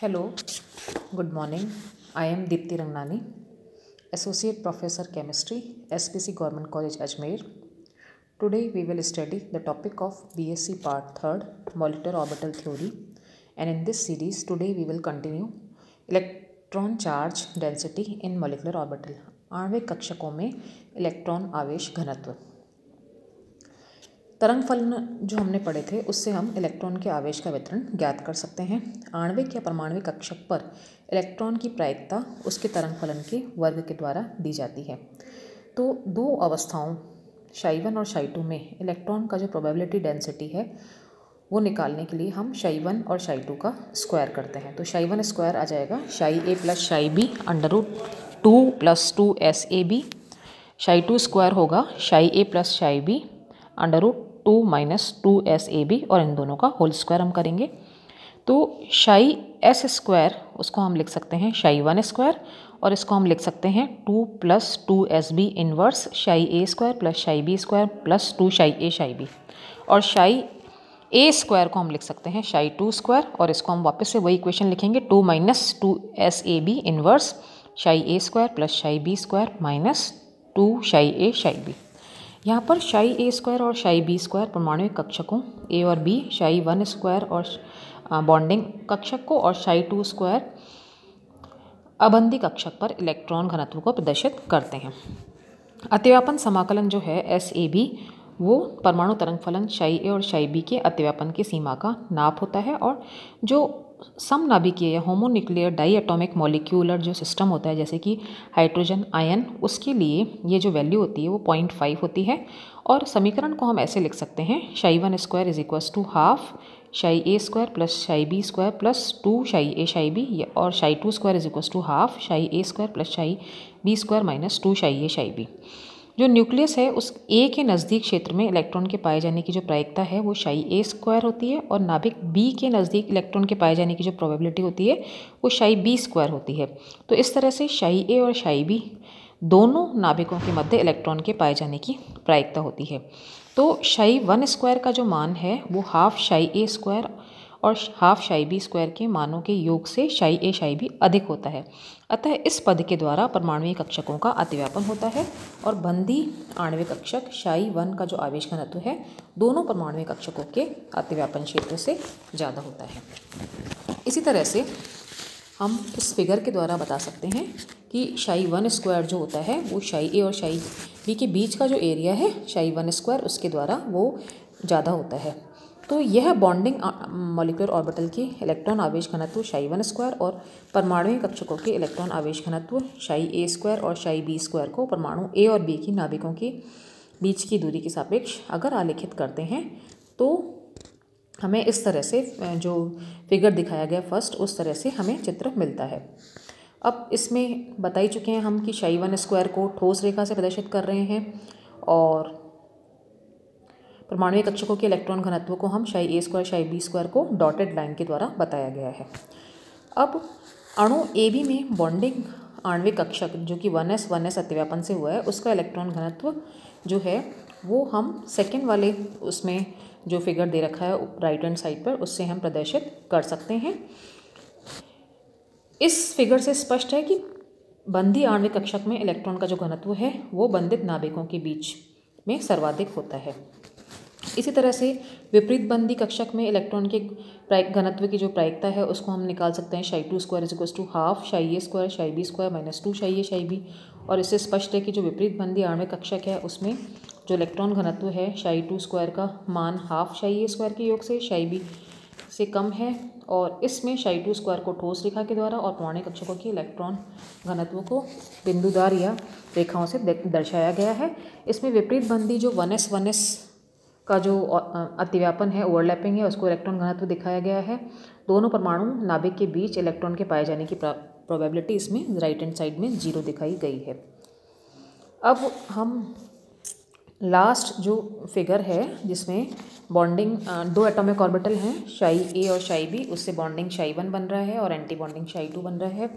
Hello, good morning. I am Deepti Rangnani, Associate Professor Chemistry, SPC Government College Ajmer. Today we will study the topic of BSc Part 3rd, Molecular Orbital Theory, and in this series today we will continue Electron Charge Density in Molecular Orbital. आणविक कक्षकों में electron आवेश घनत्व। तरंग फलन जो हमने पढ़े थे उससे हम इलेक्ट्रॉन के आवेश का वितरण ज्ञात कर सकते हैं। आणविक या परमाणविक कक्षक पर इलेक्ट्रॉन की प्रायिकता उसके तरंग फलन के वर्ग के द्वारा दी जाती है। तो दो अवस्थाओं ψ1 और ψ2 में इलेक्ट्रॉन का जो प्रोबेबिलिटी डेंसिटी है वो निकालने के लिए हम ψ1 और ψ2 का स्क्वायर करते हैं। तो ψ1 स्क्वायर आ जाएगा ψa plus ψb √2 + 2 SAB। ψ2 square होगा ψa प्लस ψb √2 - 2 SAB और इन दोनों का होल स्क्वायर हम करेंगे। तो ψs स्क्वायर उसको हम लिख सकते हैं ψ1 स्क्वायर और इसको हम लिख सकते हैं 2 + 2 SB inverse ψa square plus ψb square plus 2 ψa ψb और ψa स्क्वायर को हम लिख सकते हैं ψ2 स्क्वायर और इसको हम वापस से वही इक्वेशन लिखेंगे 2 - 2 SAB inverse ψa square plus ψb square minus 2 ψa ψb। यहाँ पर ψa स्क्वायर और ψb स्क्वायर परमाणुक कक्षकों A और B, ψ1 स्क्वायर और बॉन्डिंग कक्षक को और ψ2 स्क्वायर अबंधी कक्षक पर इलेक्ट्रॉन घनत्व को प्रदर्शित करते हैं। अतिव्यापन समाकलन जो है SAB वो परमाणु तरंग फलन ψa और ψb के अतिव्यापन की सीमा का नाप होता है और जो समनाभिकीय या होमोन्यूक्लियर डाई एटॉमिक मॉलिक्यूलर जो सिस्टम होता है जैसे कि हाइड्रोजन आयन उसके लिए ये जो वैल्यू होती है वो 0.5 होती है। और समीकरण को हम ऐसे लिख सकते हैं ψ1 square = ½ ψa square plus ψb square plus 2 ψa ψb और ψ2 square = ½ ψa square plus ψb square minus 2 ψa ψb। जो न्यूक्लियस है उस A के नज़दीक क्षेत्र में इलेक्ट्रॉन के पाए जाने की जो प्रायिकता है वो ψa स्क्वायर होती है और नाभिक B के नज़दीक इलेक्ट्रॉन के पाए जाने की जो प्रोबेबिलिटी होती है वो ψb स्क्वायर होती है। तो इस तरह से ψa और ψb दोनों नाभिकों के मध्य इलेक्ट्रॉन के पाए जाने की प्रायिकता होती है। तो ψ1 स्क्वायर का जो मान है वो ½ ψa स्क्वायर और ½ ψb स्क्वायर के मानों के योग से ψa ψb अधिक होता है। अतः इस पद के द्वारा परमाणुक कक्षकों का अतिव्यापन होता है और बंधी आणविक कक्षक ψ1 का जो आवेश घनत्व है दोनों परमाणुक कक्षकों के अतिव्यापन क्षेत्र से ज़्यादा होता है। इसी तरह से हम इस फिगर के द्वारा बता सकते हैं कि ψ1 स्क्वायर जो होता है वो ψa और ψb के बीच का जो एरिया है ψ1 स्क्वायर उसके द्वारा वो ज़्यादा होता है। तो यह बॉन्डिंग मॉलिक्यूलर ऑर्बिटल की इलेक्ट्रॉन आवेश घनत्व ψ1 स्क्वायर और परमाणुक कक्षकों के इलेक्ट्रॉन आवेश घनत्व ψa स्क्वायर और ψb स्क्वायर को परमाणु A और B की नाभिकों के बीच की दूरी के सापेक्ष अगर आलेखित करते हैं तो हमें इस तरह से जो फिगर दिखाया गया फर्स्ट उस तरह से हमें चित्र मिलता है। अब इसमें बता ही चुके हैं हम कि ψ1 स्क्वायर को ठोस रेखा से प्रदर्शित कर रहे हैं और परमाणुक कक्षकों के इलेक्ट्रॉन घनत्व को हम ψa स्क्वायर ψb स्क्वायर को डॉटेड लाइन के द्वारा बताया गया है। अब अणु AB में बॉन्डिंग आणविक कक्षक जो कि 1s अतिव्यापन से हुआ है उसका इलेक्ट्रॉन घनत्व जो है वो हम सेकेंड वाले उसमें जो फिगर दे रखा है राइट हैंड साइड पर उससे हम प्रदर्शित कर सकते हैं। इस फिगर से स्पष्ट है कि बंधी आणविक कक्षक में इलेक्ट्रॉन का जो घनत्व है वो बंधित नाभिकों के बीच में सर्वाधिक होता है। इसी तरह से विपरीत बंधी कक्षक में इलेक्ट्रॉन के घनत्व की जो प्रायिकता है उसको हम निकाल सकते हैं ψ2 square = ½ ψa square ψb square minus 2 ψa ψb और इससे स्पष्ट है कि जो विपरीत बंधी आणविक कक्षक है उसमें जो इलेक्ट्रॉन घनत्व है ψ2 स्क्वायर का मान ½ ψa स्क्वायर के योग से ψb से कम है और इसमें ψ2 स्क्वायर को ठोस रेखा के द्वारा और परमाणुक कक्षकों के इलेक्ट्रॉन घनत्व को बिंदुदार या रेखाओं से दर्शाया गया है। इसमें विपरीत बंधी जो 1s का जो अतिव्यापन है ओवरलैपिंग है उसको इलेक्ट्रॉन घनत्व दिखाया गया है। दोनों परमाणु नाभिक के बीच इलेक्ट्रॉन के पाए जाने की प्रोबेबिलिटी इसमें राइट हैंड साइड में 0 दिखाई गई है। अब हम लास्ट जो फिगर है जिसमें बॉन्डिंग दो एटॉमिक ऑर्बिटल हैं ψa और ψb उससे बॉन्डिंग ψ1 बन रहा है और एंटी बॉन्डिंग ψ2 बन रहा है।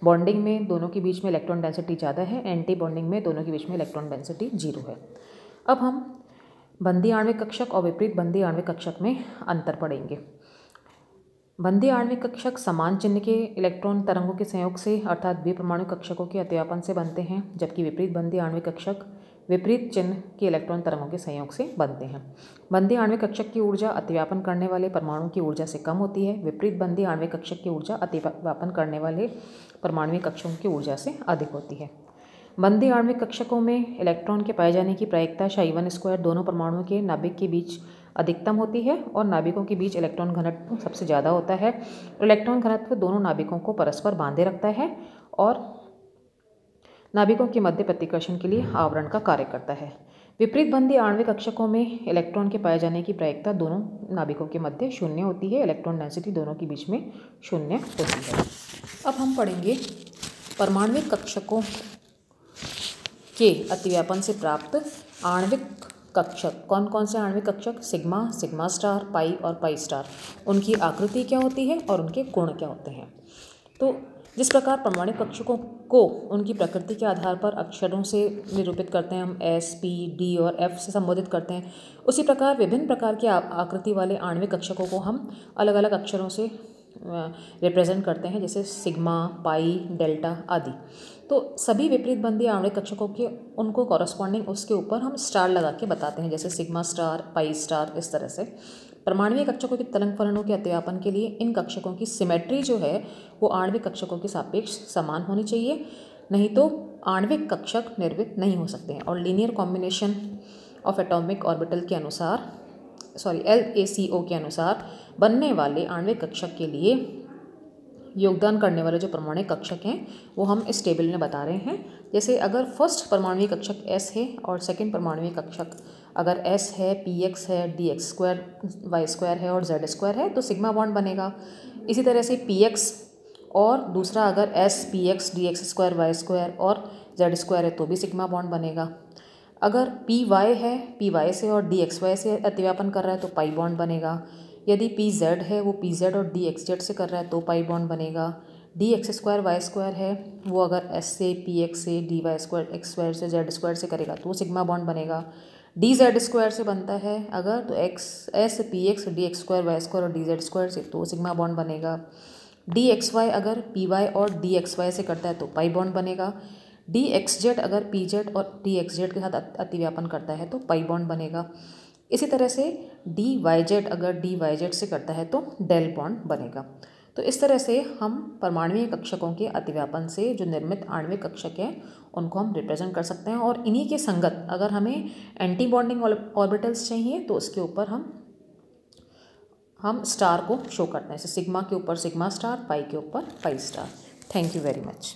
बॉन्डिंग में दोनों के बीच में इलेक्ट्रॉन डेंसिटी ज़्यादा है, एंटी बॉन्डिंग में दोनों के बीच में इलेक्ट्रॉन डेंसिटी 0 है। अब हम बंधी आणविक कक्षक और विपरीत बंधी आणविक कक्षक में अंतर पढ़ेंगे। बंदी आणविक कक्षक समान चिन्ह के इलेक्ट्रॉन तरंगों के संयोग से अर्थात द्विपरमाणु कक्षकों के अतिव्यापन से बनते हैं, जबकि विपरीत बंदी आणविक कक्षक विपरीत चिन्ह के इलेक्ट्रॉन तरंगों के संयोग से बनते हैं। बंदी आणविक कक्षक की ऊर्जा अतिव्यापन करने वाले परमाणु की ऊर्जा से कम होती है। विपरीत बंदी आणविक कक्षक की ऊर्जा अतिव्यापन करने वाले परमाणु कक्षकों की ऊर्जा से अधिक होती है। बंदी आणविक कक्षकों में इलेक्ट्रॉन के पाए जाने की प्रायिकता ψ1² दोनों परमाणुओं के नाभिक के बीच अधिकतम होती है और नाभिकों के बीच इलेक्ट्रॉन घनत्व सबसे ज़्यादा होता है। इलेक्ट्रॉन घनत्व दोनों नाभिकों को परस्पर बांधे रखता है और नाभिकों के मध्य प्रतिकर्षण के लिए आवरण का कार्य करता है। विपरीत बंदी आणविक कक्षकों में इलेक्ट्रॉन के पाए जाने की प्रायिकता दोनों नाभिकों के मध्य शून्य होती है। इलेक्ट्रॉन डेंसिटी दोनों के बीच में शून्य होती है। अब हम पढ़ेंगे परमाणविक कक्षकों के अतिव्यापन से प्राप्त आणविक कक्षक। कौन कौन से आणविक कक्षक? सिग्मा, सिग्मा स्टार, पाई और पाई स्टार। उनकी आकृति क्या होती है और उनके गुण क्या होते हैं? तो जिस प्रकार परमाणु कक्षकों को उनकी प्रकृति के आधार पर अक्षरों से निरूपित करते हैं, हम एस, पी, डी और एफ से संबोधित करते हैं, उसी प्रकार विभिन्न प्रकार के आकृति वाले आणविक कक्षकों को हम अलग अलग अक्षरों से रिप्रेजेंट करते हैं, जैसे सिग्मा, पाई, डेल्टा आदि। तो सभी विपरीत बंदी आणविक कक्षकों के उनको कॉरस्पॉन्डिंग उसके ऊपर हम स्टार लगा के बताते हैं, जैसे सिग्मा स्टार, पाई स्टार, इस तरह से। परमाणुीय कक्षकों के तरंग फलनों के अतिव्यापन के लिए इन कक्षकों की सिमेट्री जो है वो आणविक कक्षकों के सापेक्ष समान होनी चाहिए, नहीं तो आणविक कक्षक निर्मित नहीं हो सकते हैं। और linear combination of atomic orbital के अनुसार LACO के अनुसार बनने वाले आणविक कक्षक के लिए योगदान करने वाले जो परमाणु कक्षक हैं वो हम इस टेबल में बता रहे हैं। जैसे अगर फर्स्ट परमाणु कक्षक S है और सेकंड परमाणु कक्षक अगर S है, px है, dx² y² है और z² है तो सिग्मा बॉन्ड बनेगा। इसी तरह से px और दूसरा अगर S, px, dx² y² और z² है तो भी सिग्मा बॉन्ड बनेगा। अगर py है, py से और dxy से अतिव्यापन कर रहा है तो पाई बॉन्ड बनेगा। यदि pz है वो pz और dxz से कर रहा है तो पाई बॉन्ड बनेगा। dx² y² है वो अगर s से, px से, dy² x² से, z² से करेगा तो सिग्मा बॉन्ड बनेगा। dz² से बनता है अगर तो s, px, dx² y² और dz² से तो सिग्मा बॉन्ड बनेगा। dxy अगर py और dxy से करता है तो पाई बॉन्ड बनेगा। dxz अगर pz और dxz के साथ अतिव्यापन करता है तो पाई बॉन्ड बनेगा। इसी तरह से dyz अगर dyz से करता है तो डेल बॉन्ड बनेगा। तो इस तरह से हम परमाणुीय कक्षकों के अतिव्यापन से जो निर्मित आणविक कक्षक हैं उनको हम रिप्रेजेंट कर सकते हैं। और इन्हीं के संगत अगर हमें एंटी बॉन्डिंग ऑर्बिटल्स चाहिए तो उसके ऊपर हम स्टार को शो करते हैं, जैसे सिग्मा के ऊपर सिग्मा स्टार, पाई के ऊपर pi star. Thank you very much.